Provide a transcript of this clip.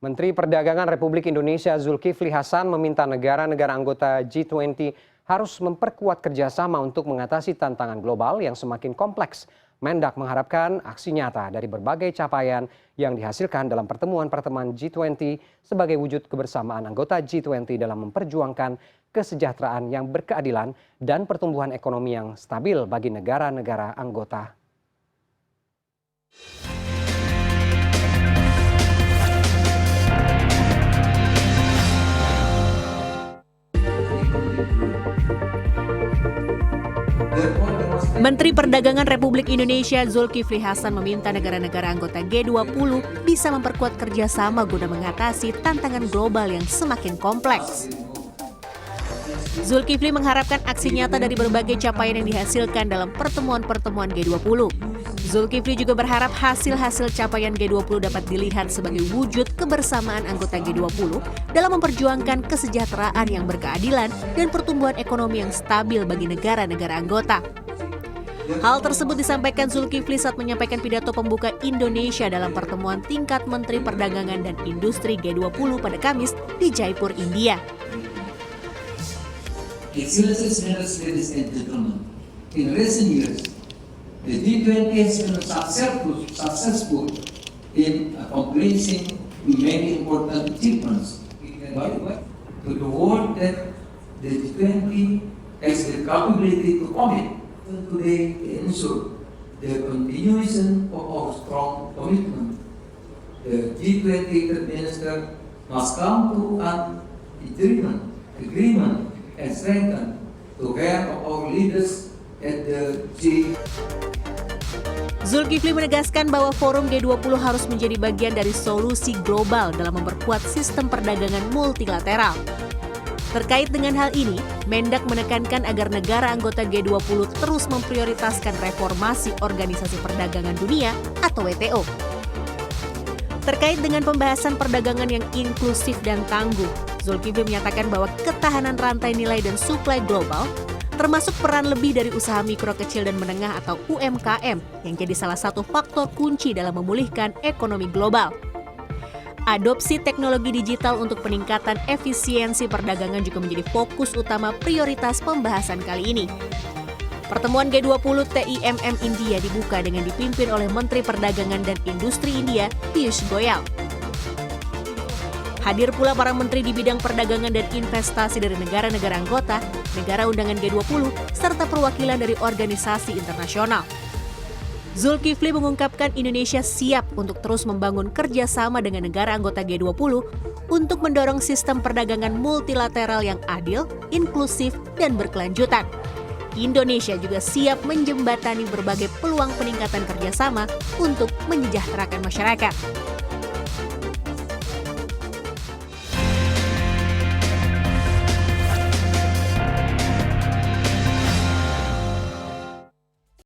Menteri Perdagangan Republik Indonesia Zulkifli Hasan meminta negara-negara anggota G20 harus memperkuat kerjasama untuk mengatasi tantangan global yang semakin kompleks. Mendak mengharapkan aksi nyata dari berbagai capaian yang dihasilkan dalam pertemuan-pertemuan G20 sebagai wujud kebersamaan anggota G20 dalam memperjuangkan kesejahteraan yang berkeadilan dan pertumbuhan ekonomi yang stabil bagi negara-negara anggota. Menteri Perdagangan Republik Indonesia Zulkifli Hasan meminta negara-negara anggota G20 bisa memperkuat kerjasama guna mengatasi tantangan global yang semakin kompleks. Zulkifli mengharapkan aksi nyata dari berbagai capaian yang dihasilkan dalam pertemuan-pertemuan G20. Zulkifli juga berharap hasil-hasil capaian G20 dapat dilihat sebagai wujud kebersamaan anggota G20 dalam memperjuangkan kesejahteraan yang berkeadilan dan pertumbuhan ekonomi yang stabil bagi negara-negara anggota. Hal tersebut disampaikan Zulkifli saat menyampaikan pidato pembuka Indonesia dalam pertemuan tingkat Menteri Perdagangan dan Industri G20 pada Kamis di Jaipur, India. Excellencies, ladies and gentlemen, in recent years, the G20 has been successful in accomplishing many important achievements. To the world that the G20 has the capability to commit today to ensure the continuation of our strong commitment. The G20 minister must come to an agreement and strengthen together of our leaders at the G20. Zulkifli menegaskan bahwa forum G20 harus menjadi bagian dari solusi global dalam memperkuat sistem perdagangan multilateral. Terkait dengan hal ini, Mendak menekankan agar negara anggota G20 terus memprioritaskan reformasi Organisasi Perdagangan Dunia atau WTO. Terkait dengan pembahasan perdagangan yang inklusif dan tangguh, Zulkifli menyatakan bahwa ketahanan rantai nilai dan suplai global termasuk peran lebih dari usaha mikro kecil dan menengah atau UMKM yang jadi salah satu faktor kunci dalam memulihkan ekonomi global. Adopsi teknologi digital untuk peningkatan efisiensi perdagangan juga menjadi fokus utama prioritas pembahasan kali ini. Pertemuan G20 TIMM India dibuka dengan dipimpin oleh Menteri Perdagangan dan Industri India, Piyush Goyal. Hadir pula para menteri di bidang perdagangan dan investasi dari negara-negara anggota, negara undangan G20, serta perwakilan dari organisasi internasional. Zulkifli mengungkapkan Indonesia siap untuk terus membangun kerjasama dengan negara anggota G20 untuk mendorong sistem perdagangan multilateral yang adil, inklusif, dan berkelanjutan. Indonesia juga siap menjembatani berbagai peluang peningkatan kerjasama untuk menyejahterakan masyarakat.